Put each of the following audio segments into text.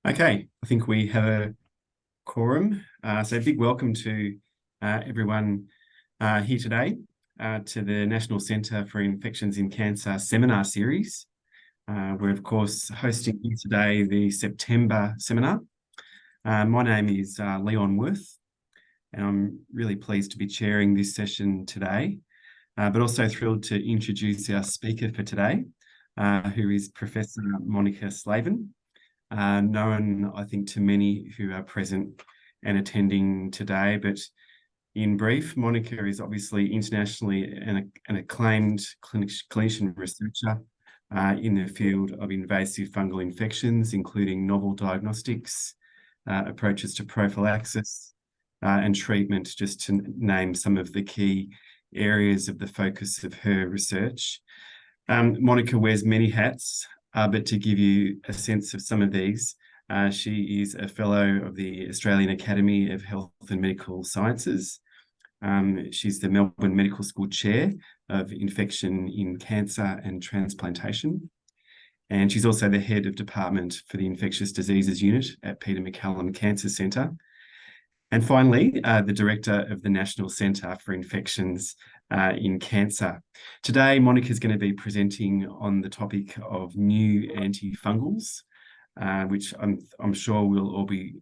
Okay, I think we have a quorum. So big welcome to everyone here today to the National Centre for Infections in Cancer seminar series. We're of course hosting here today the September seminar. My name is Leon Worth, and I'm really pleased to be chairing this session today, but also thrilled to introduce our speaker for today, who is Professor Monica Slavin. Known, I think, to many who are present and attending today. But in brief, Monica is obviously internationally an acclaimed clinician researcher in the field of invasive fungal infections, including novel diagnostics, approaches to prophylaxis and treatment, just to name some of the key areas of the focus of her research. Monica wears many hats. But to give you a sense of some of these, she is a fellow of the Australian Academy of Health and Medical Sciences. She's the Melbourne Medical School Chair of Infection in Cancer and Transplantation. And she's also the head of department for the Infectious Diseases Unit at Peter MacCallum Cancer Centre. And finally, the director of the National Centre for Infections in Cancer. Today, Monica is going to be presenting on the topic of new antifungals, which I'm sure we'll all be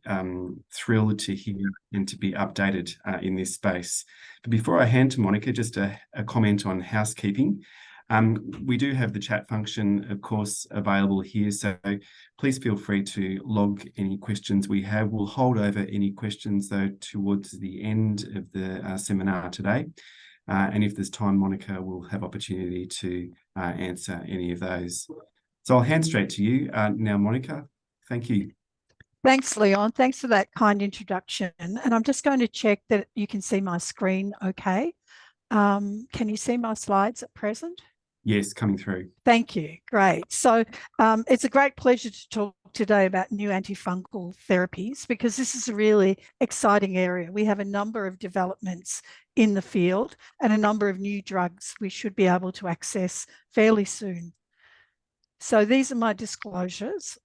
thrilled to hear and to be updated in this space. But before I hand to Monica, just a comment on housekeeping. We do have the chat function, of course, available here, so please feel free to log any questions we have. We'll hold over any questions, though, towards the end of the seminar today. And if there's time, Monica will have opportunity to answer any of those. So I'll hand straight to you now, Monica. Thank you. Thanks, Leon. Thanks for that kind introduction. And I'm just going to check that you can see my screen okay. Can you see my slides at present? Yes, coming through. Thank you. Great. So it's a great pleasure to talk today about new antifungal therapies, because this is a really exciting area. We have a number of developments in the field and a number of new drugs we should be able to access fairly soon. So these are my disclosures.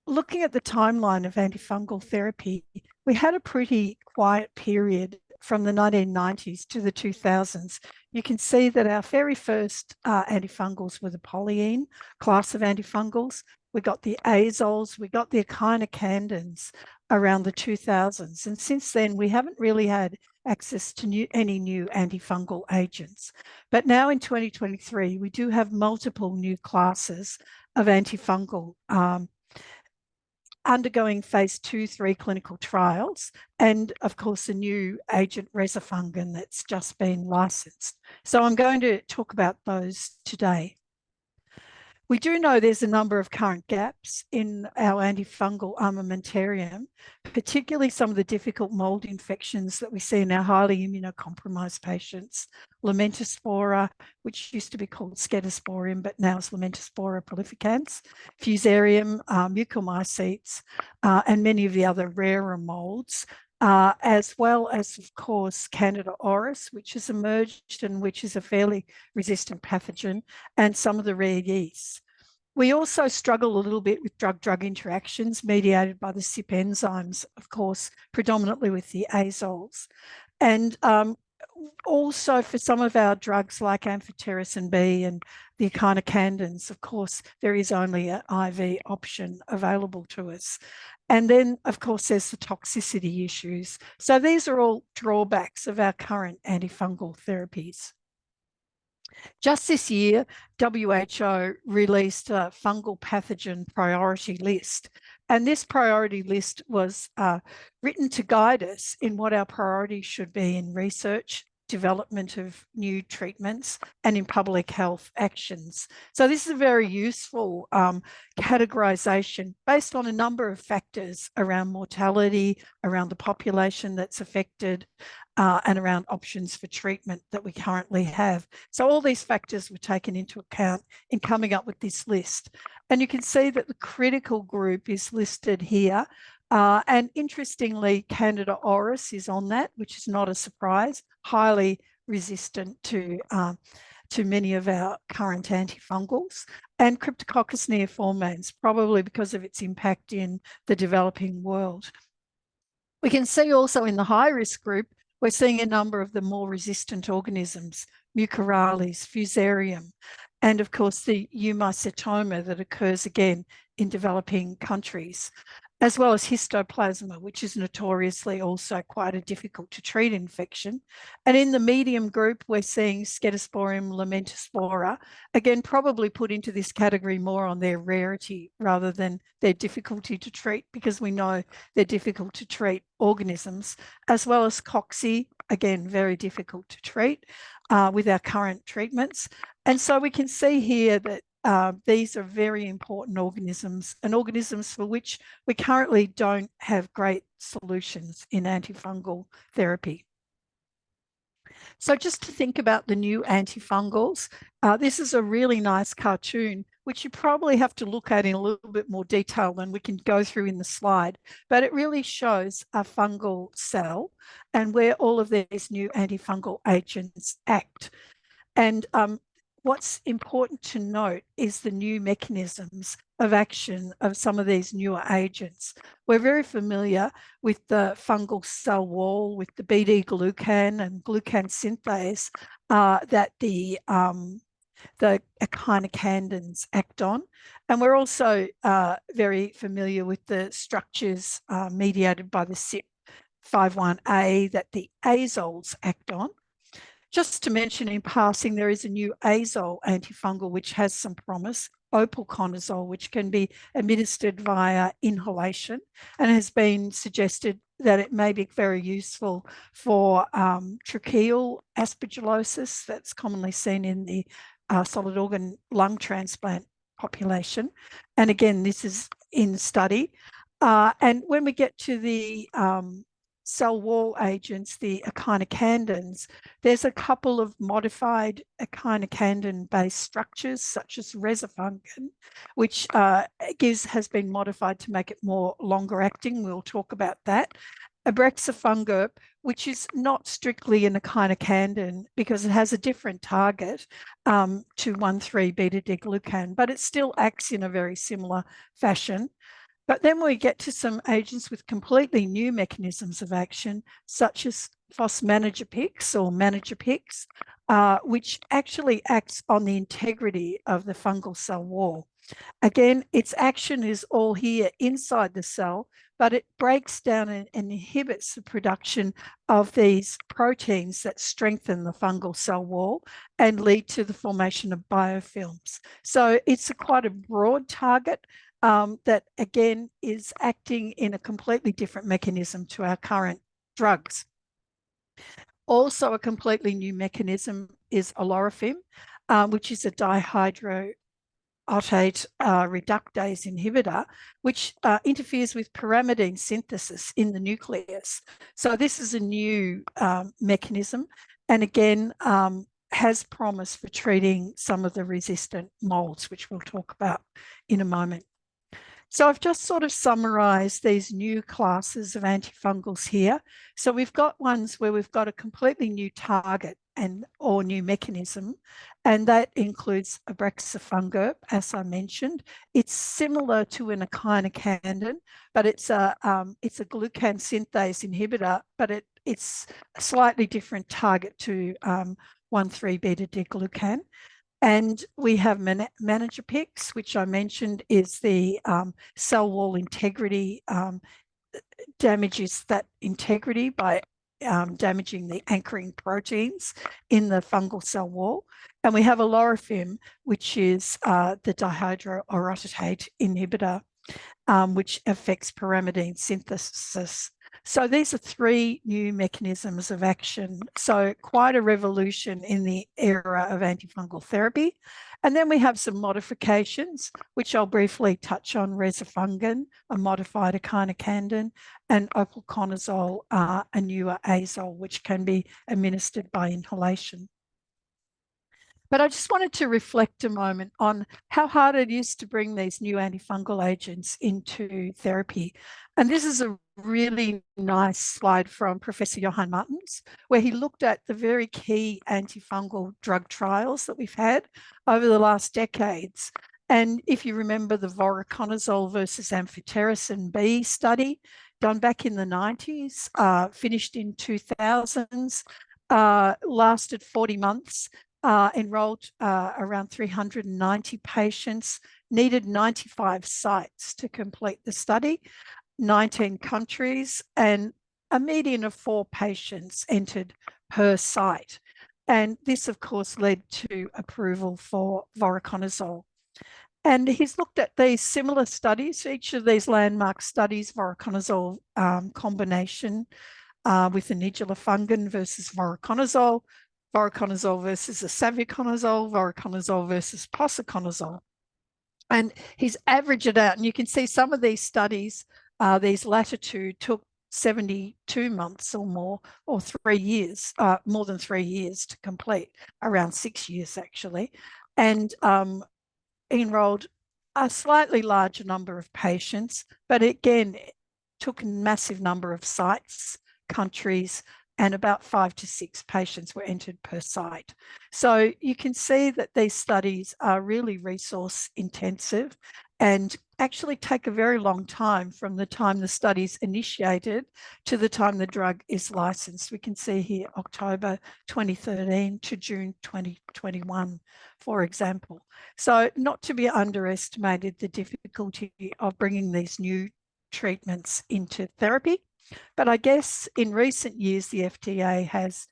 Looking at the timeline of antifungal therapy, we had a pretty quiet period from the 1990s to the 2000s. You can see that our very first antifungals were the polyene class of antifungals. We got the azoles, we got the echinocandins around the 2000s. And since then, we haven't really had access to any new antifungal agents. But now in 2023, we do have multiple new classes of antifungal undergoing phase 2-3 clinical trials, and of course a new agent resofungin that's just been licensed. So I'm going to talk about those today. We do know there's a number of current gaps in our antifungal armamentarium, particularly some of the difficult mold infections that we see in our highly immunocompromised patients. Lamentaspora, which used to be called Scedosporium, but now is Lamentaspora prolificans, Fusarium, mucormycetes, and many of the other rarer molds. As well as, of course, Candida auris, which has emerged and which is a fairly resistant pathogen, and some of the rare yeasts. We also struggle a little bit with drug-drug interactions mediated by the CYP enzymes, of course, predominantly with the azoles. And also for some of our drugs like amphotericin B and the echinocandins, of course, there is only an IV option available to us. And then, of course, there's the toxicity issues. So these are all drawbacks of our current antifungal therapies. Just this year, WHO released a fungal pathogen priority list. And this priority list was written to guide us in what our priorities should be in research, development of new treatments, and in public health actions. So this is a very useful categorization based on a number of factors around mortality, around the population that's affected, and around options for treatment that we currently have. So all these factors were taken into account in coming up with this list. And you can see that the critical group is listed here. And interestingly, Candida auris is on that, which is not a surprise, highly resistant to to many of our current antifungals, and Cryptococcus neoformans, probably because of its impact in the developing world. We can see also in the high-risk group, we're seeing a number of the more resistant organisms, Mucorales, Fusarium, and of course the eumycetoma that occurs again in developing countries, as well as histoplasma, which is notoriously also quite a difficult to treat infection. And in the medium group, we're seeing Scedosporium lamentispora, again, probably put into this category more on their rarity rather than their difficulty to treat, because we know they're difficult to treat organisms, as well as Coxie, again, very difficult to treat with our current treatments. And so we can see here that these are very important organisms, and organisms for which we currently don't have great solutions in antifungal therapy. So just to think about the new antifungals, this is a really nice cartoon, which you probably have to look at in a little bit more detail than we can go through in the slide, but it really shows a fungal cell and where all of these new antifungal agents act. And what's important to note is the new mechanisms of action of some of these newer agents. We're very familiar with the fungal cell wall, with the beta-glucan and glucan synthase that the echinocandins act on. And we're also very familiar with the structures mediated by the CYP51A that the azoles act on. Just to mention in passing, there is a new azole antifungal which has some promise, opalconazole, which can be administered via inhalation, and has been suggested that it may be very useful for tracheal aspergillosis that's commonly seen in the solid organ lung transplant population. And again, this is in study. And when we get to the cell wall agents, the echinocandins, there's a couple of modified echinocandin-based structures, such as resifungin, which has been modified to make it more longer acting. We'll talk about that. Abrexafungerp, which is not strictly an echinocandin because it has a different target to 1,3-beta-deglucan, but it still acts in a very similar fashion. But then we get to some agents with completely new mechanisms of action, such as fosmanogepix or manogepix, which actually acts on the integrity of the fungal cell wall. Again, its action is all here inside the cell, but it breaks down and inhibits the production of these proteins that strengthen the fungal cell wall and lead to the formation of biofilms. So it's quite a broad target that again is acting in a completely different mechanism to our current drugs. Also a completely new mechanism is olorifim, which is a dihydroautate reductase inhibitor, which interferes with pyrimidine synthesis in the nucleus. So this is a new mechanism, and again has promise for treating some of the resistant molds, which we'll talk about in a moment. So I've just sort of summarized these new classes of antifungals here. So we've got ones where we've got a completely new target or new mechanism, and that includes abrexafungerp, as I mentioned. It's similar to an echinocandin, but it's a glucan synthase inhibitor, but it's a slightly different target to 1,3-beta-deglucan. And we have manogepix, which I mentioned is the cell wall integrity, damages that integrity by damaging the anchoring proteins in the fungal cell wall. And we have olorifim, which is the dihydroorotate inhibitor, which affects pyrimidine synthesis. So these are three new mechanisms of action. So quite a revolution in the era of antifungal therapy. And then we have some modifications, which I'll briefly touch on: resifungin, a modified echinocandin, and opalconazole, a newer azole, which can be administered by inhalation. But I just wanted to reflect a moment on how hard it is to bring these new antifungal agents into therapy. And this is a really nice slide from Professor Johan Martens, where he looked at the very key antifungal drug trials that we've had over the last decades. And if you remember the voriconazole versus amphotericin B study done back in the 90s, finished in 2000s, lasted 40 months, enrolled around 390 patients, needed 95 sites to complete the study, 19 countries, and a median of 4 patients entered per site. And this, of course, led to approval for voriconazole. And he's looked at these similar studies, each of these landmark studies, voriconazole combination with anidulafungin versus voriconazole, voriconazole versus isavuconazole, voriconazole versus posaconazole. And he's averaged it out. And you can see some of these studies, these latter two, took 72 months or more, or 3 years, more than 3 years to complete, around 6 years actually. And enrolled a slightly larger number of patients, but again, it took a massive number of sites, countries, and about 5 to 6 patients were entered per site. So you can see that these studies are really resource intensive and actually take a very long time from the time the study's initiated to the time the drug is licensed. We can see here October 2013 to June 2021, for example. So not to be underestimated, the difficulty of bringing these new treatments into therapy. But I guess in recent years, the FDA has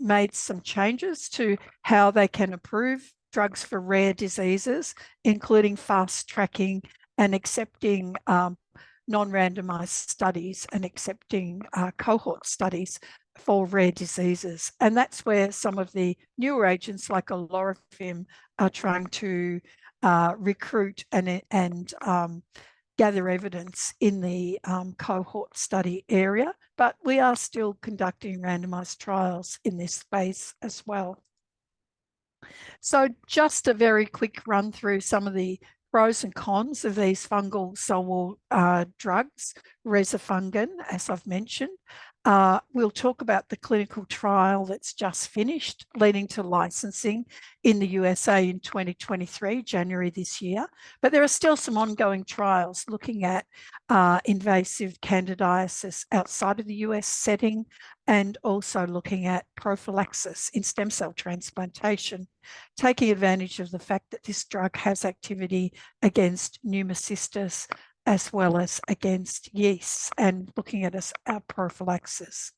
made some changes to how they can approve drugs for rare diseases, including fast tracking and accepting non-randomized studies and accepting cohort studies for rare diseases. And that's where some of the newer agents like olorifim are trying to recruit and gather evidence in the cohort study area, but we are still conducting randomized trials in this space as well. So just a very quick run through some of the pros and cons of these fungal cell wall drugs, rezafungin, as I've mentioned. We'll talk about the clinical trial that's just finished, leading to licensing in the USA in 2023, January this year. But there are still some ongoing trials looking at invasive candidiasis outside of the US setting, and also looking at prophylaxis in stem cell transplantation, taking advantage of the fact that this drug has activity against pneumocystis as well as against yeasts, and looking at our prophylaxis.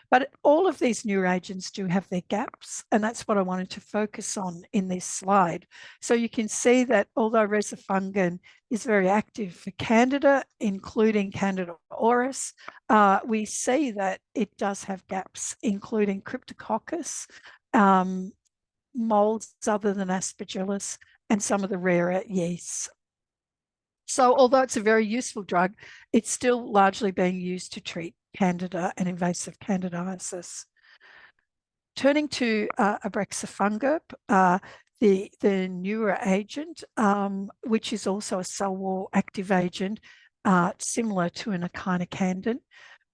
But all of these new agents do have their gaps, and that's what I wanted to focus on in this slide. So you can see that although rezafungin is very active for Candida, including Candida auris, we see that it does have gaps, including Cryptococcus, molds other than Aspergillus, and some of the rarer yeasts. So although it's a very useful drug, it's still largely being used to treat Candida and invasive candidiasis. Turning to abrexafungerp, the newer agent, which is also a cell wall active agent, similar to an echinocandin,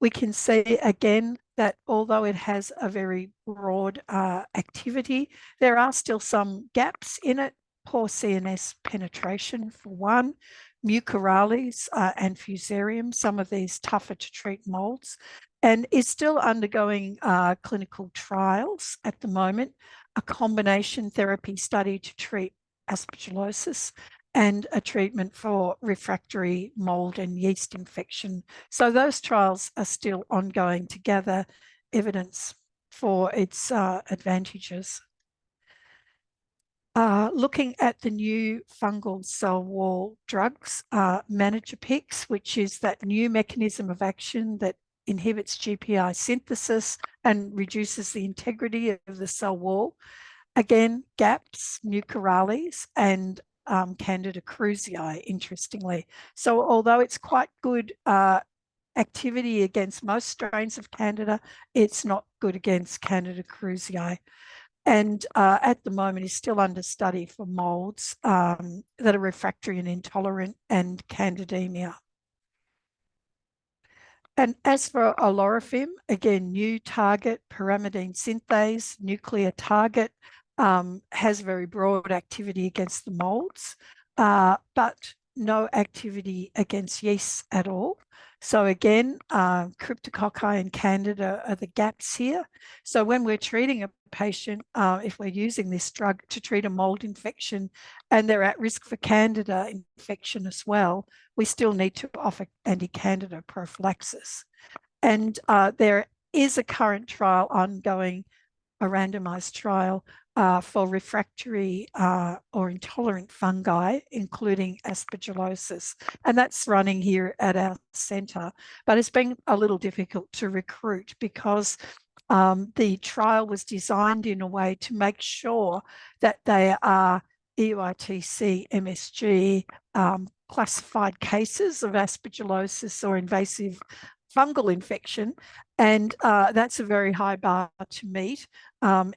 we can see again that although it has a very broad activity, there are still some gaps in it. Poor CNS penetration for one, mucorales and fusarium, some of these tougher to treat molds, and is still undergoing clinical trials at the moment, a combination therapy study to treat aspergillosis and a treatment for refractory mold and yeast infection. So those trials are still ongoing to gather evidence for its advantages. Looking at the new fungal cell wall drugs, Managepix, which is that new mechanism of action that inhibits GPI synthesis and reduces the integrity of the cell wall. Again, gaps, mucorales, and Candida krusei, interestingly. So although it's quite good activity against most strains of Candida, it's not good against Candida krusei. and at the moment is still under study for molds that are refractory and intolerant and candidemia. And as for olorifim, again, new target, pyrimidine synthase, nuclear target, has very broad activity against the molds, but no activity against yeasts at all. So again, cryptococci and candida are the gaps here. So when we're treating a patient, if we're using this drug to treat a mold infection and they're at risk for candida infection as well, we still need to offer anti-candida prophylaxis. And there is a current trial ongoing, a randomized trial for refractory or intolerant fungi, including aspergillosis. And that's running here at our centre. But it's been a little difficult to recruit because the trial was designed in a way to make sure that they are EUITC MSG classified cases of aspergillosis or invasive fungal infection. And that's a very high bar to meet,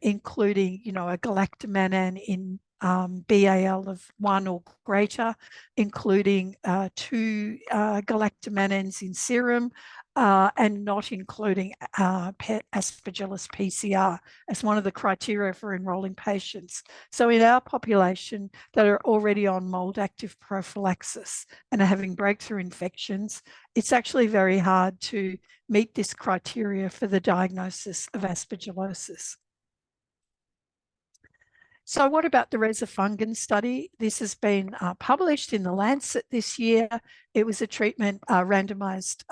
including, you know, a galactomannan in BAL of 1 or greater, including 2 galactomannans in serum, and not including Aspergillus PCR as one of the criteria for enrolling patients. So in our population that are already on mold active prophylaxis and are having breakthrough infections, it's actually very hard to meet this criteria for the diagnosis of aspergillosis. So what about the Resofungan study? This has been published in the Lancet this year. It was a treatment randomized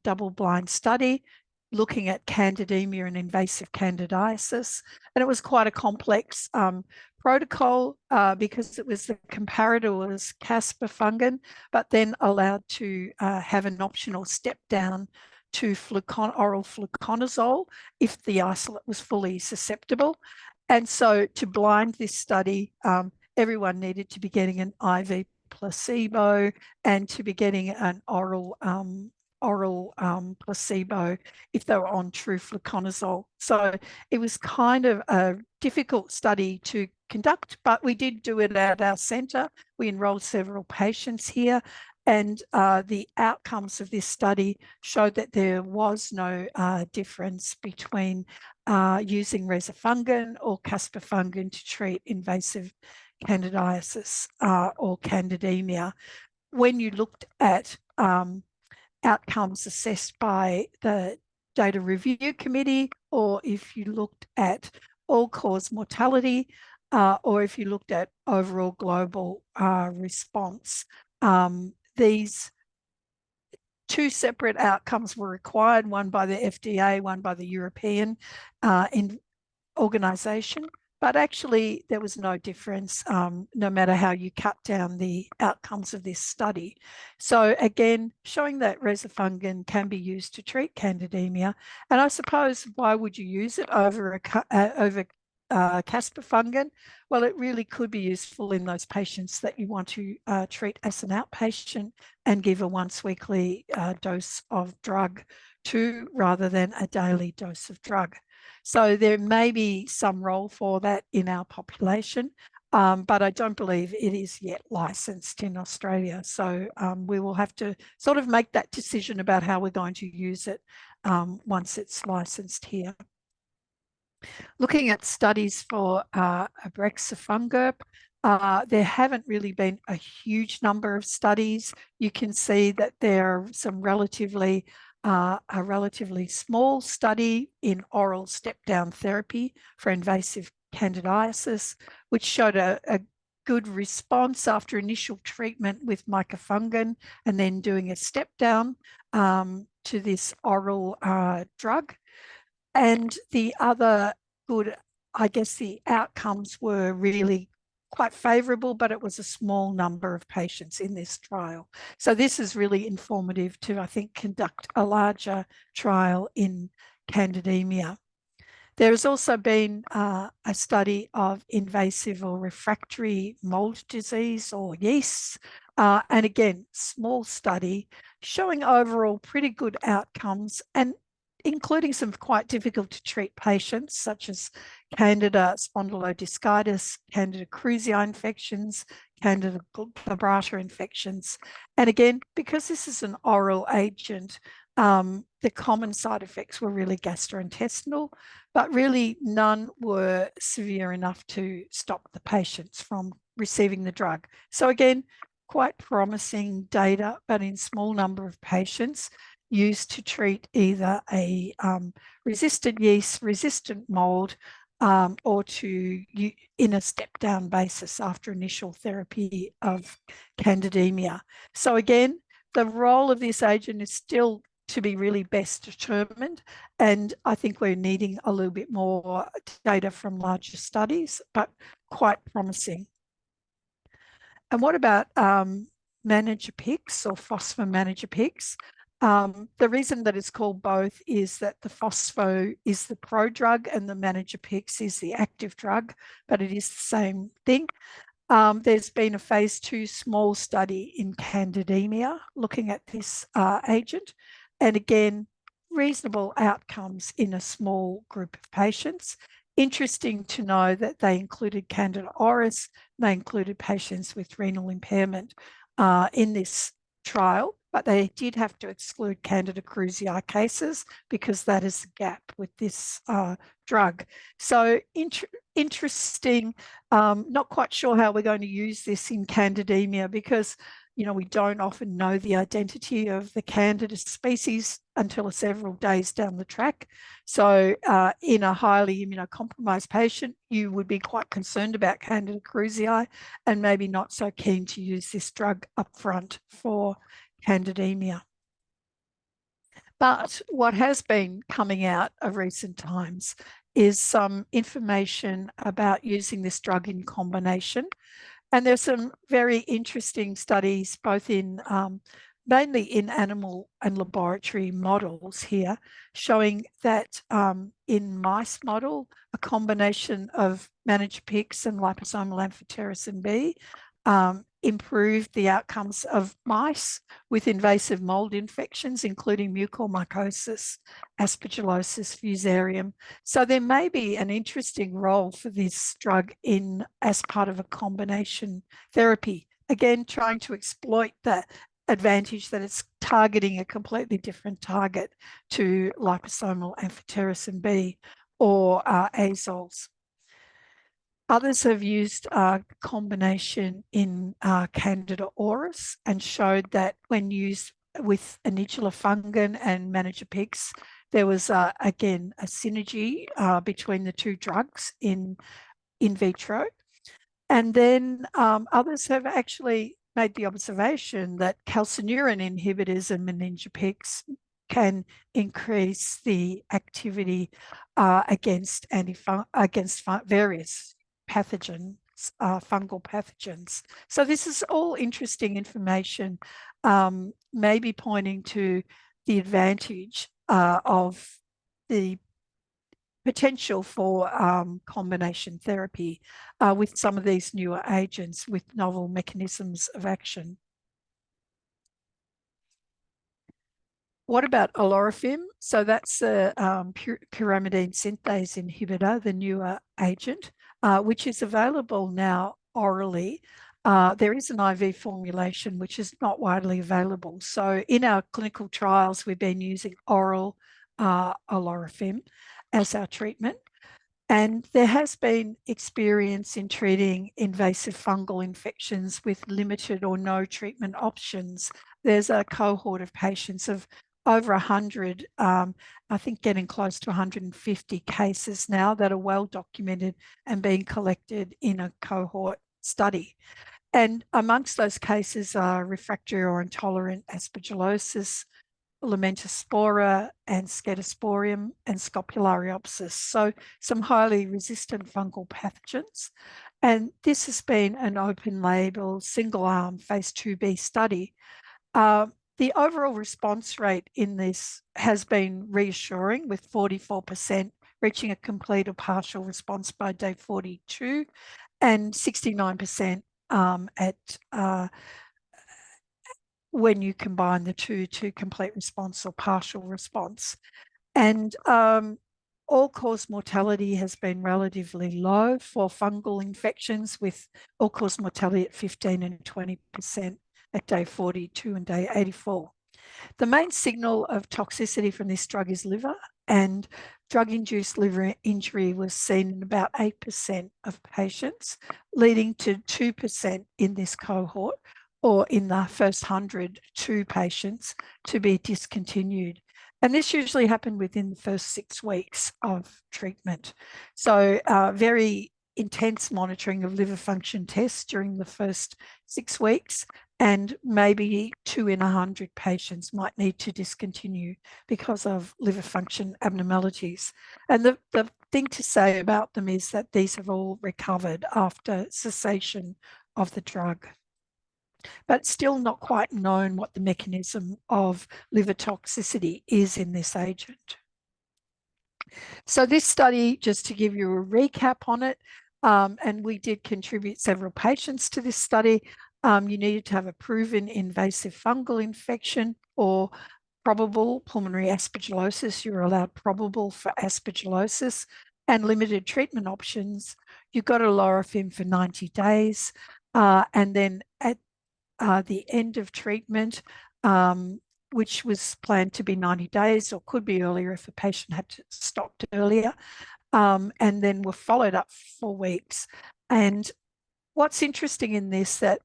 double-blind study looking at candidemia and invasive candidiasis. And it was quite a complex protocol because it was the comparator was caspofungin, but then allowed to have an optional step down to oral fluconazole if the isolate was fully susceptible. And so to blind this study, everyone needed to be getting an IV placebo and to be getting an oral placebo if they were on true fluconazole. So it was kind of a difficult study to conduct, but we did do it at our centre. We enrolled several patients here, and the outcomes of this study showed that there was no difference between using Resofungan or caspofungin to treat invasive candidiasis or candidemia. When you looked at outcomes assessed by the Data Review Committee, or if you looked at all-cause mortality, or if you looked at overall global response, these 2 separate outcomes were required, one by the FDA, one by the European organisation. But actually, there was no difference, no matter how you cut down the outcomes of this study. So again, showing that Resofungan can be used to treat candidemia. And I suppose, why would you use it over caspofungin? Well, it really could be useful in those patients that you want to treat as an outpatient and give a once-weekly dose of drug to, rather than a daily dose of drug. So there may be some role for that in our population, but I don't believe it is yet licensed in Australia. So we will have to sort of make that decision about how we're going to use it once it's licensed here. Looking at studies for abrexafungerp, there haven't really been a huge number of studies. You can see that there are some relatively a relatively small study in oral step-down therapy for invasive candidiasis, which showed a good response after initial treatment with micafungin and then doing a step-down to this oral drug. And the other good, I guess the outcomes were really quite favourable, but it was a small number of patients in this trial. So this is really informative to, I think, conduct a larger trial in candidemia. There has also been a study of invasive or refractory mold disease or yeasts. And again, small study showing overall pretty good outcomes. And including some quite difficult to treat patients, such as Candida spondylodiscitis, Candida krusei infections, Candida glabrata infections. And again, because this is an oral agent, the common side effects were really gastrointestinal, but really none were severe enough to stop the patients from receiving the drug. So again, quite promising data, but in small number of patients, used to treat either a resistant yeast, resistant mold, or in a step-down basis after initial therapy of candidemia. So again, the role of this agent is still to be really best determined, and I think we're needing a little bit more data from larger studies, but quite promising. And what about managepix or phosphomanagepix? The reason that it's called both is that the phospho is the prodrug and the managepix is the active drug, but it is the same thing. There's been a phase 2 small study in candidemia looking at this agent, and again, reasonable outcomes in a small group of patients. Interesting to know that they included Candida auris, they included patients with renal impairment in this trial, but they did have to exclude Candida krusei cases because that is the gap with this drug. So interesting. Not quite sure how we're going to use this in candidemia because, you know, we don't often know the identity of the Candida species until several days down the track. So in a highly immunocompromised patient, you would be quite concerned about Candida krusei and maybe not so keen to use this drug upfront for candidemia. But what has been coming out of recent times is some information about using this drug in combination. And there's some very interesting studies, both in mainly in animal and laboratory models here, showing that in mice model, a combination of managepix and liposomal amphotericin B improved the outcomes of mice with invasive mold infections, including mucormycosis, aspergillosis, fusarium. So there may be an interesting role for this drug as part of a combination therapy. Again, trying to exploit the advantage that it's targeting a completely different target to liposomal amphotericin B or azoles. Others have used a combination in Candida auris and showed that when used with Antifungals and managepix, there was, again, a synergy between the two drugs in vitro. And then others have actually made the observation that calcineurin inhibitors and managepix can increase the activity against various pathogens, fungal pathogens. So this is all interesting information, maybe pointing to the advantage of the potential for combination therapy with some of these newer agents with novel mechanisms of action. What about olorifim? So that's a pyrimidine synthase inhibitor, the newer agent, which is available now orally. There is an IV formulation which is not widely available. So in our clinical trials, we've been using oral olorifim as our treatment. And there has been experience in treating invasive fungal infections with limited or no treatment options. There's a cohort of patients of over 100, I think getting close to 150 cases now that are well documented and being collected in a cohort study. And amongst those cases are refractory or intolerant aspergillosis, Lamentaspora and Scedosporium and Scopulariopsis. So some highly resistant fungal pathogens. And this has been an open label, single arm phase 2B study. The overall response rate in this has been reassuring with 44% reaching a complete or partial response by day 42 and 69% when you combine the two to complete response or partial response. And all-cause mortality has been relatively low for fungal infections, with all-cause mortality at 15 and 20% at day 42 and day 84. The main signal of toxicity from this drug is liver, and drug-induced liver injury was seen in about 8% of patients, leading to 2% in this cohort, or in the first 102 patients, to be discontinued. And this usually happened within the first 6 weeks of treatment. So very intense monitoring of liver function tests during the first 6 weeks, and maybe 2 in 100 patients might need to discontinue because of liver function abnormalities. And the thing to say about them is that these have all recovered after cessation of the drug. But still not quite known what the mechanism of liver toxicity is in this agent. So this study, just to give you a recap on it, and we did contribute several patients to this study. You needed to have a proven invasive fungal infection or probable pulmonary aspergillosis. You were allowed probable for aspergillosis, and limited treatment options. You got a Lorafim for 90 days. And then at the end of treatment, which was planned to be 90 days or could be earlier if a patient had stopped earlier, and then were followed up for 4 weeks. And what's interesting in this, that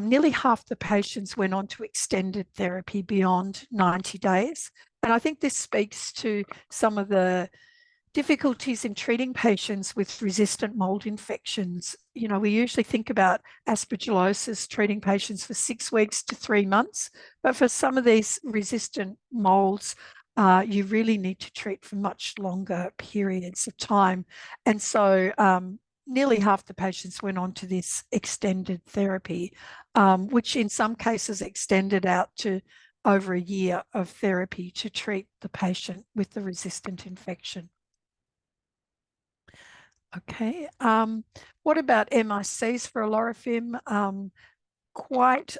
nearly half the patients went on to extended therapy beyond 90 days. And I think this speaks to some of the difficulties in treating patients with resistant mold infections. You know, we usually think about aspergillosis treating patients for 6 weeks to 3 months, but for some of these resistant molds, you really need to treat for much longer periods of time. And so nearly half the patients went on to this extended therapy, which in some cases extended out to over a year of therapy to treat the patient with the resistant infection. Okay, what about MICs for Lorafim? Quite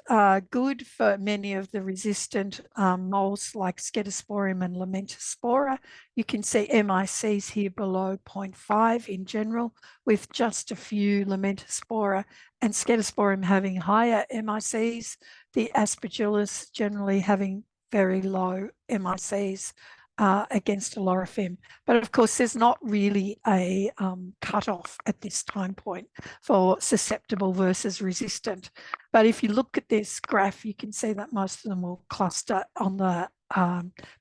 good for many of the resistant molds like Scedosporium and Lamentaspora. You can see MICs here below 0.5 in general, with just a few Lamentaspora and Scedosporium having higher MICs, the Aspergillus generally having very low MICs against a Lorafim. But of course, there's not really a cutoff at this time point for susceptible versus resistant. But if you look at this graph, you can see that most of them will cluster on the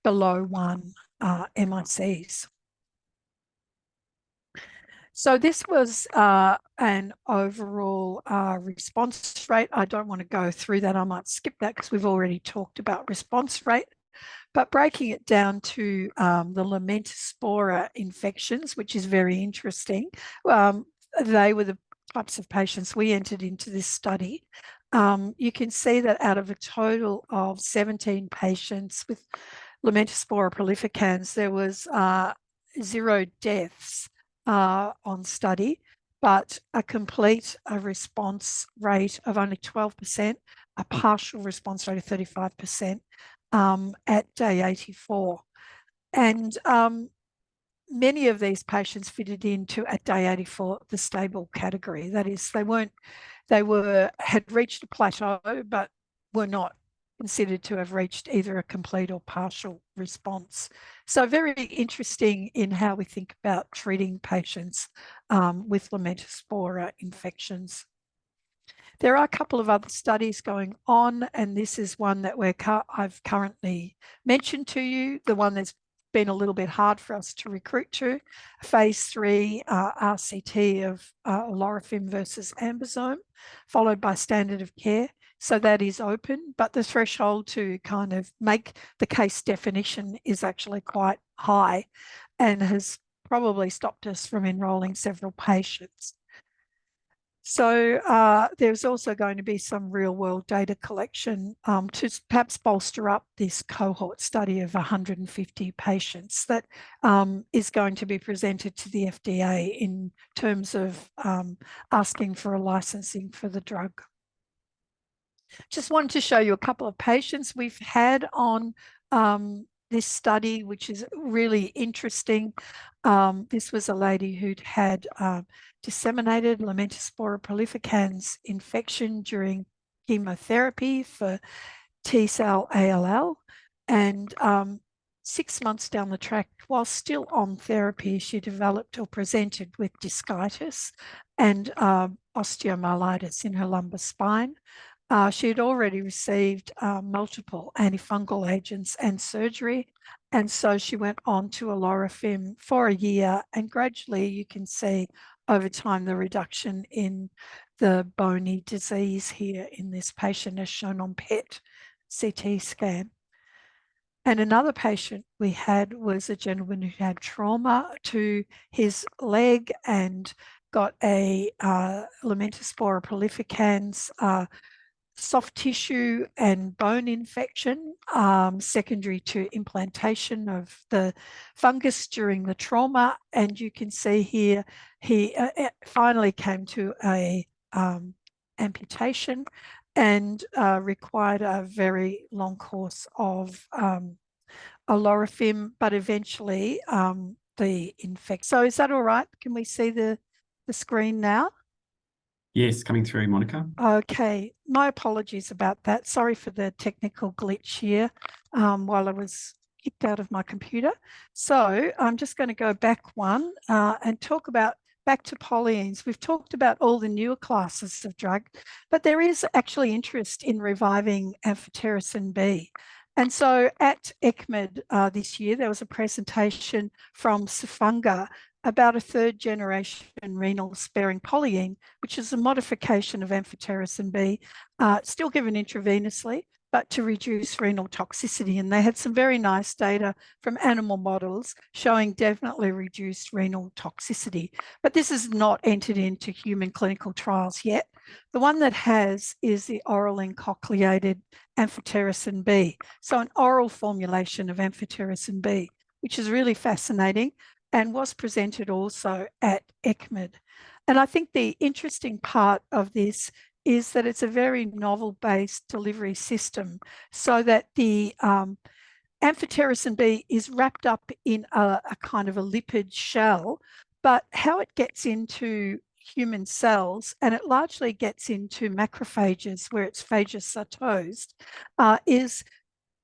below 1 MICs. So this was an overall response rate. I don't want to go through that. I might skip that because we've already talked about response rate. But breaking it down to the Lamentaspora infections, which is very interesting, they were the types of patients we entered into this study. You can see that out of a total of 17 patients with Lamentaspora prolificans, there was 0 deaths on study, but a complete response rate of only 12%, a partial response rate of 35%. At day 84. And many of these patients fitted into at day 84 the stable category. That is, had reached a plateau, but were not considered to have reached either a complete or partial response. So very interesting in how we think about treating patients with Lamentaspora infections. There are a couple of other studies going on, and this is one that I've currently mentioned to you, the one that's been a little bit hard for us to recruit to, phase 3 RCT of Lorafim versus Ambisome, followed by standard of care. So that is open, but the threshold to kind of make the case definition is actually quite high and has probably stopped us from enrolling several patients. So there's also going to be some real world data collection to perhaps bolster up this cohort study of 150 patients that is going to be presented to the FDA in terms of asking for a licensing for the drug. Just wanted to show you a couple of patients we've had on this study, which is really interesting. This was a lady who'd had disseminated Lamentaspora prolificans infection during chemotherapy for T-cell ALL. And 6 months down the track, while still on therapy, she developed or presented with discitis and osteomyelitis in her lumbar spine. She had already received multiple antifungal agents and surgery. And so she went on to Olorifim for a year, and gradually you can see over time the reduction in the bony disease here in this patient as shown on PET CT scan. And another patient we had was a gentleman who had trauma to his leg and got a Lamentaspora prolificans soft tissue and bone infection secondary to implantation of the fungus during the trauma. And you can see here, he finally came to a amputation and required a very long course of Olorifim, but eventually the infection. So is that all right? Can we see the screen now? Yes, coming through, Monica. Okay, my apologies about that. Sorry for the technical glitch here while I was kicked out of my computer. So I'm just going to go back one and talk about back to polyenes. We've talked about all the newer classes of drug, but there is actually interest in reviving amphotericin B. And so at ECMID this year, there was a presentation from Safunga about a third generation renal sparing polyene, which is a modification of amphotericin B, still given intravenously, but to reduce renal toxicity. And they had some very nice data from animal models showing definitely reduced renal toxicity. But this is not entered into human clinical trials yet. The one that has is the oral encochleated amphotericin B. So an oral formulation of amphotericin B, which is really fascinating and was presented also at ECMID. And I think the interesting part of this is that it's a very novel-based delivery system so that the amphotericin B is wrapped up in a kind of a lipid shell, but how it gets into human cells, and it largely gets into macrophages where it's phagocytosed, is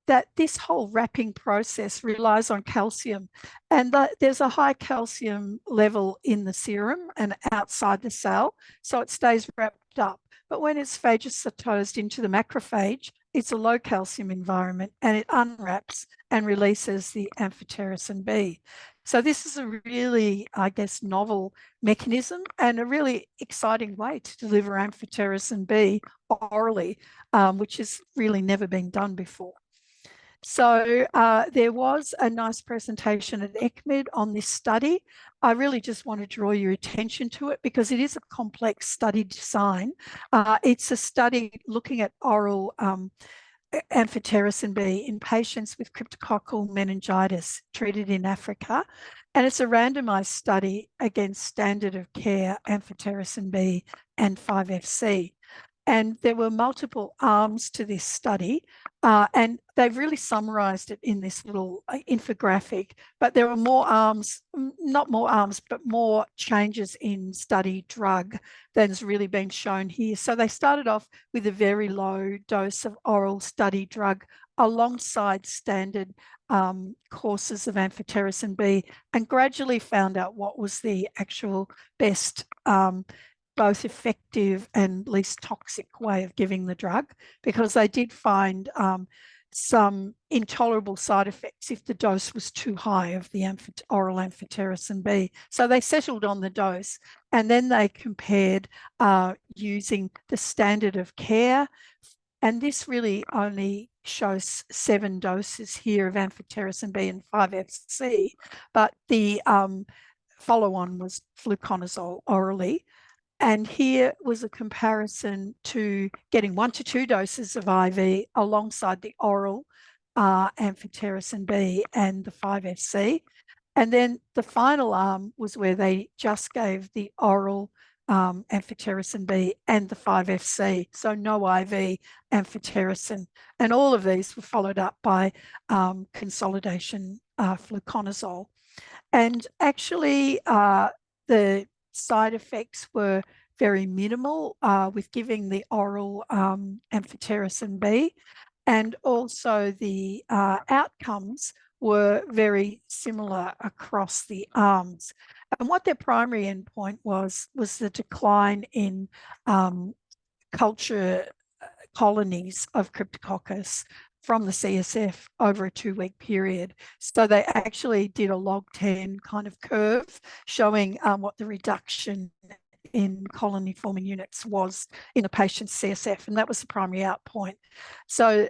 that this whole wrapping process relies on calcium, and there's a high calcium level in the serum and outside the cell, so it stays wrapped up. But when it's phagocytosed into the macrophage, it's a low calcium environment and it unwraps and releases the amphotericin B. So this is a really, I guess, novel mechanism and a really exciting way to deliver amphotericin B orally, which has really never been done before. So there was a nice presentation at ECMID on this study. I really just want to draw your attention to it because it is a complex study design. It's a study looking at oral amphotericin B in patients with cryptococcal meningitis treated in Africa. And it's a randomized study against standard of care amphotericin B and 5FC. And there were multiple arms to this study, and they've really summarized it in this little infographic, but there were more arms, not more arms, but more changes in study drug than's really been shown here. So they started off with a very low dose of oral study drug alongside standard courses of amphotericin B and gradually found out what was the actual best both effective and least toxic way of giving the drug, because they did find some intolerable side effects if the dose was too high of the oral amphotericin B. So they settled on the dose and then they compared using the standard of care. And this really only shows 7 doses here of amphotericin B and 5FC, but the follow-on was fluconazole orally. And here was a comparison to getting 1 to 2 doses of IV alongside the oral amphotericin B and the 5FC. And then the final arm was where they just gave the oral amphotericin B and the 5-FC, so no IV amphotericin. And all of these were followed up by consolidation fluconazole. And actually, the side effects were very minimal with giving the oral amphotericin B, and also the outcomes were very similar across the arms. And what their primary endpoint was the decline in culture colonies of Cryptococcus from the CSF over a 2-week period. So they actually did a log 10 kind of curve showing what the reduction in colony forming units was in a patient's CSF, and that was the primary endpoint. So,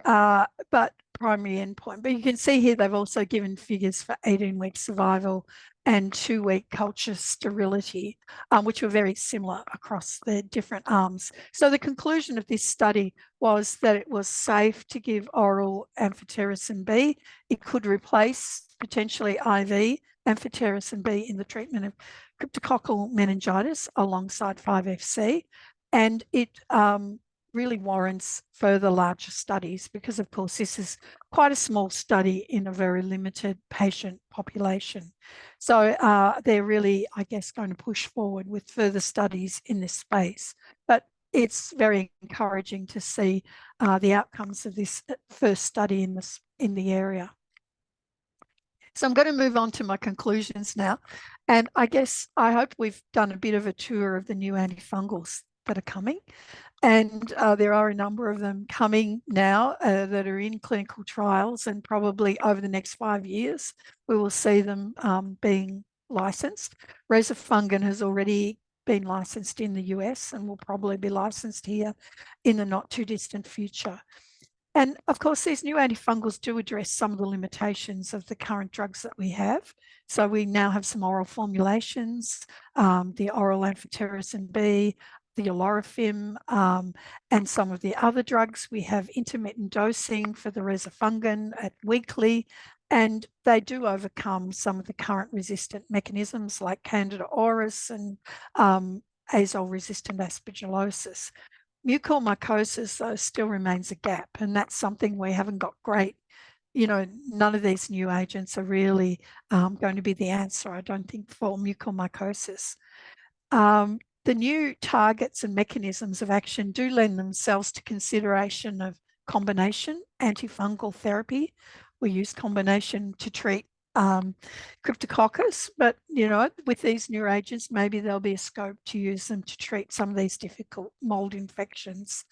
primary endpoint. But you can see here they've also given figures for 18-week survival and 2-week culture sterility, which were very similar across the different arms. So the conclusion of this study was that it was safe to give oral amphotericin B. It could replace potentially IV amphotericin B in the treatment of cryptococcal meningitis alongside 5-FC, and it really warrants further larger studies because, of course, this is quite a small study in a very limited patient population. So they're really, I guess, going to push forward with further studies in this space. But it's very encouraging to see the outcomes of this first study in the area. So I'm going to move on to my conclusions now. And I hope we've done a bit of a tour of the new antifungals that are coming. And there are a number of them coming now that are in clinical trials, and probably over the next 5 years, we will see them being licensed. Rezafungin has already been licensed in the US and will probably be licensed here in the not too distant future. And of course, these new antifungals do address some of the limitations of the current drugs that we have. So we now have some oral formulations, the oral amphotericin B, the olorifim, and some of the other drugs. We have intermittent dosing for the rezafungin at weekly, and they do overcome some of the current resistant mechanisms like Candida auris and azole-resistant aspergillosis. Mucormycosis, though, still remains a gap, and that's something we haven't got great. None of these new agents are really going to be the answer, I don't think, for mucormycosis. The new targets and mechanisms of action do lend themselves to consideration of combination antifungal therapy. We use combination to treat Cryptococcus, but with these new agents, maybe there'll be a scope to use them to treat some of these difficult mold infections.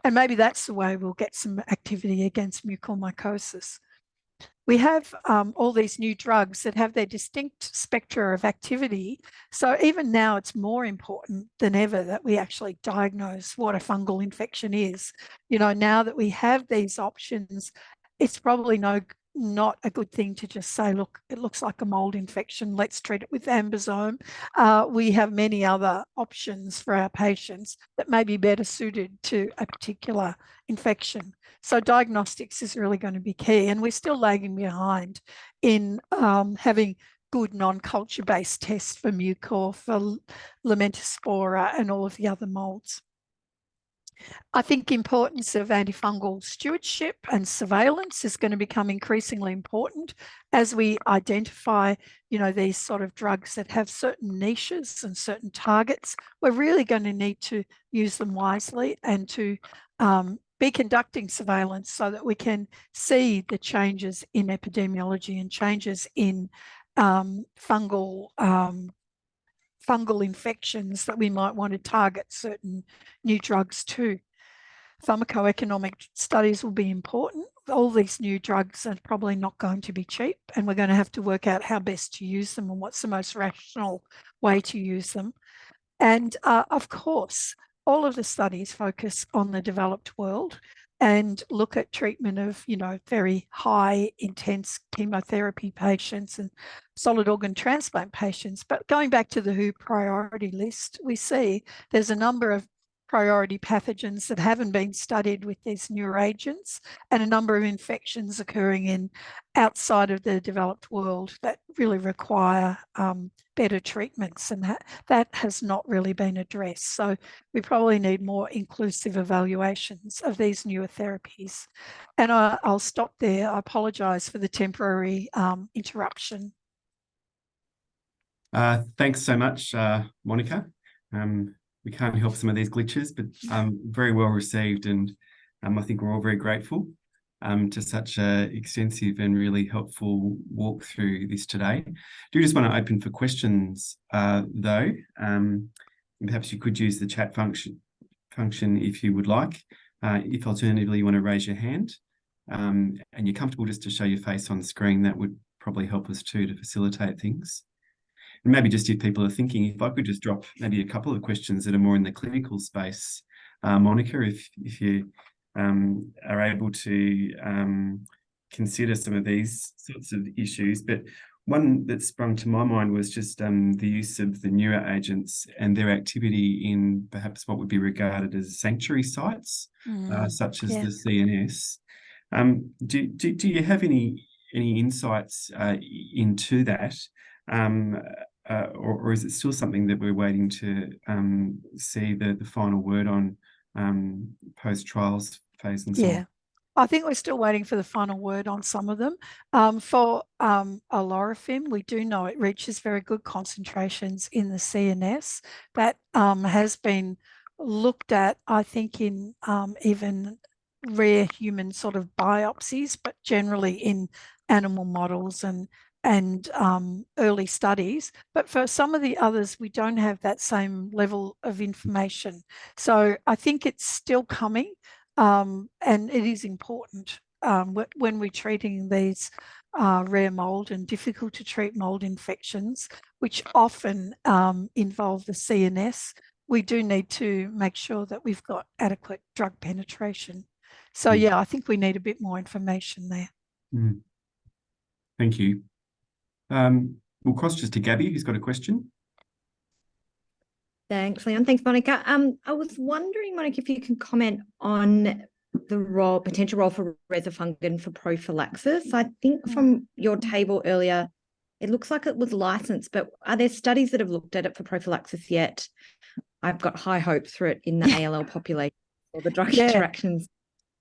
And maybe that's the way we'll get some activity against mucormycosis. We have all these new drugs that have their distinct spectra of activity. So even now, it's more important than ever that we actually diagnose what a fungal infection is. Now that we have these options, it's probably not a good thing to just say, look, it looks like a mold infection, let's treat it with ambisome. We have many other options for our patients that may be better suited to a particular infection. So diagnostics is really going to be key, and we're still lagging behind in having good non-culture based tests for mucor, for Lamentaspora, and all of the other molds. I think importance of antifungal stewardship and surveillance is going to become increasingly important as we identify, these sort of drugs that have certain niches and certain targets. We're really going to need to use them wisely and to be conducting surveillance so that we can see the changes in epidemiology and changes in fungal infections that we might want to target certain new drugs to. Pharmacoeconomic studies will be important. All these new drugs are probably not going to be cheap, and we're going to have to work out how best to use them and what's the most rational way to use them. And of course, all of the studies focus on the developed world and look at treatment of, very high intense chemotherapy patients and solid organ transplant patients. But going back to the WHO priority list, we see there's a number of priority pathogens that haven't been studied with these newer agents, and a number of infections occurring in outside of the developed world that really require better treatments, and that has not really been addressed. So we probably need more inclusive evaluations of these newer therapies. And I'll stop there. I apologise for the temporary interruption. Thanks so much, Monica. We can't help some of these glitches, but very well received, and I think we're all very grateful to such an extensive and really helpful walk through this today. Do just want to open for questions, though. Perhaps you could use the chat function if you would like. If alternatively you want to raise your hand, and you're comfortable just to show your face on the screen, that would probably help us too to facilitate things. And maybe just if people are thinking, if I could just drop maybe a couple of questions that are more in the clinical space, Monica, if you are able to consider some of these sorts of issues. But one that sprung to my mind was just the use of the newer agents and their activity in perhaps what would be regarded as sanctuary sites, such as the CNS. Do you have any insights into that? Or is it still something that we're waiting to see the final word on post-trials phase and so on? I think we're still waiting for the final word on some of them. For olorifim, we do know it reaches very good concentrations in the CNS. That has been looked at, I think, in even rare human sort of biopsies, but generally in animal models and early studies. But for some of the others, we don't have that same level of information. So I think it's still coming, and it is important when we're treating these rare mold and difficult to treat mold infections, which often involve the CNS. We do need to make sure that we've got adequate drug penetration. So I think we need a bit more information there. Thank you. We'll cross just to Gabby, who's got a question. Thanks, Leon. Thanks, Monica. I was wondering, Monica, if you can comment on the potential role for rezafungin for prophylaxis. I think from your table earlier, it looks like it was licensed, but are there studies that have looked at it for prophylaxis yet? I've got high hopes for it in the ALL population or the drug interactions.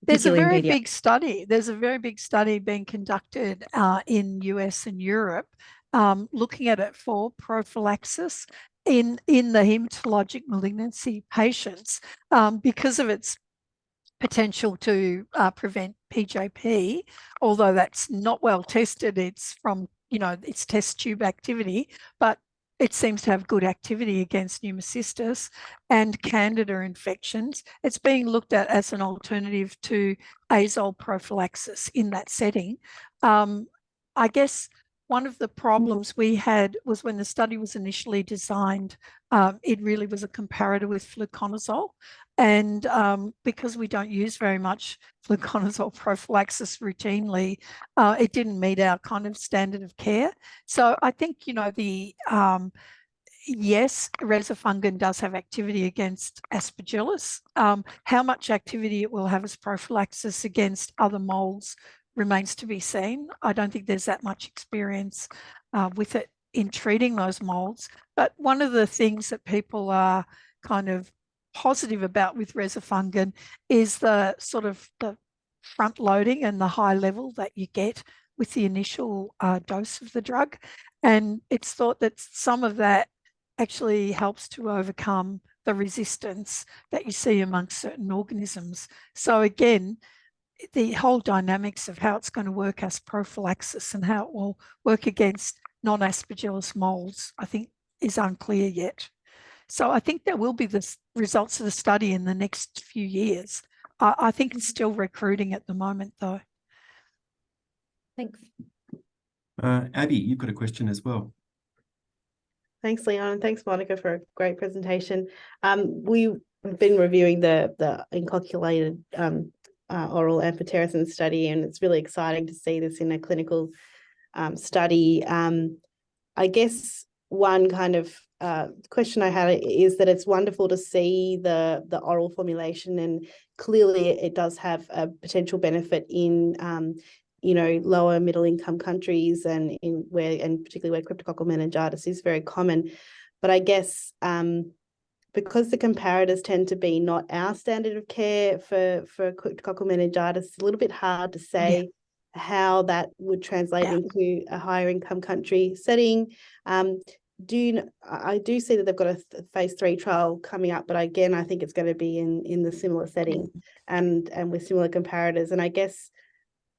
There's a very big study. There's a very big study being conducted in US and Europe, looking at it for prophylaxis in the hematologic malignancy patients because of its potential to prevent PJP, although that's not well tested. It's from, it's test tube activity, but it seems to have good activity against pneumocystis and candida infections. It's being looked at as an alternative to azole prophylaxis in that setting. I guess one of the problems we had was when the study was initially designed, it really was a comparator with fluconazole. And because we don't use very much fluconazole prophylaxis routinely, it didn't meet our kind of standard of care. So I think, yes, rezafungin does have activity against Aspergillus. How much activity it will have as prophylaxis against other molds remains to be seen. I don't think there's that much experience with it in treating those molds. But one of the things that people are kind of positive about with rezafungin is the sort of the front loading and the high level that you get with the initial dose of the drug. And it's thought that some of that actually helps to overcome the resistance that you see amongst certain organisms. So again, the whole dynamics of how it's going to work as prophylaxis and how it will work against non-Aspergillus molds, I think, is unclear yet. So I think there will be the results of the study in the next few years. I think it's still recruiting at the moment, though. Thanks. Abby, you've got a question as well. Thanks, Leon, and thanks, Monica, for a great presentation. We've been reviewing the inoculated oral amphotericin study, and it's really exciting to see this in a clinical study. I guess one kind of question I had is that it's wonderful to see the oral formulation, and clearly it does have a potential benefit in lower middle income countries and particularly where cryptococcal meningitis is very common. But I guess because the comparators tend to be not our standard of care for cryptococcal meningitis, it's a little bit hard to say how that would translate into a higher income country setting. I do see that they've got a phase 3 trial coming up, but again, I think it's going to be in the similar setting and with similar comparators. And I guess,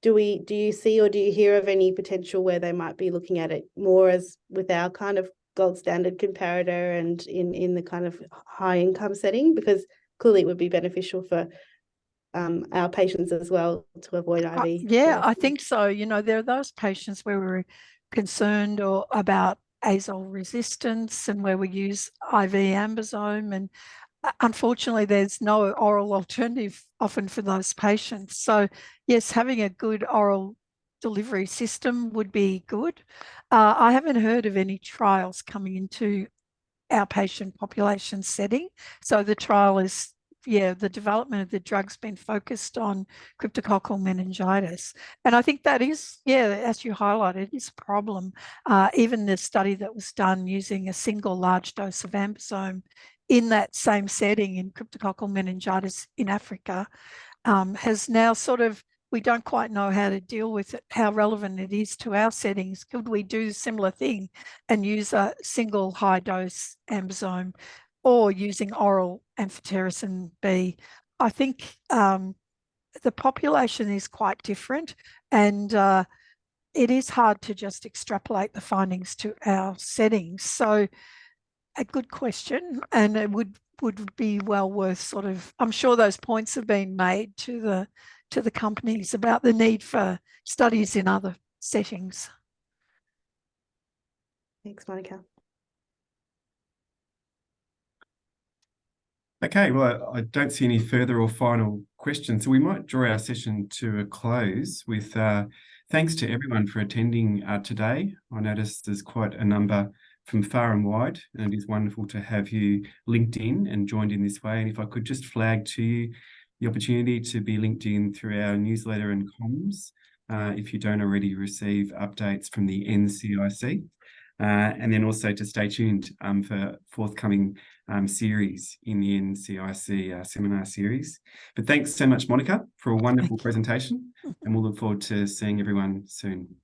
do you see or do you hear of any potential where they might be looking at it more as with our kind of gold standard comparator and in the kind of high income setting? Because clearly it would be beneficial for our patients as well to avoid IV. I think so. There are those patients where we're concerned about azole resistance and where we use IV ambisome, and unfortunately there's no oral alternative often for those patients. So yes, having a good oral delivery system would be good. I haven't heard of any trials coming into our patient population setting. So the trial is, the development of the drug's been focused on cryptococcal meningitis. And I think that is, as you highlighted, is a problem. Even the study that was done using a single large dose of ambisome in that same setting in cryptococcal meningitis in Africa has now we don't quite know how to deal with it, how relevant it is to our settings. Could we do a similar thing and use a single high dose ambisome or using oral amphotericin B? I think the population is quite different, and it is hard to just extrapolate the findings to our settings. So a good question, and it would be well worth I'm sure those points have been made to the companies about the need for studies in other settings. Thanks, Monica. Okay, well, I don't see any further or final questions, so we might draw our session to a close with thanks to everyone for attending today. I noticed there's quite a number from far and wide, and it is wonderful to have you linked in and joined in this way. And if I could just flag to you the opportunity to be linked in through our newsletter and comms, if you don't already receive updates from the NCIC. And then also to stay tuned for forthcoming series in the NCIC seminar series. But thanks so much, Monica, for a wonderful presentation, and we'll look forward to seeing everyone soon.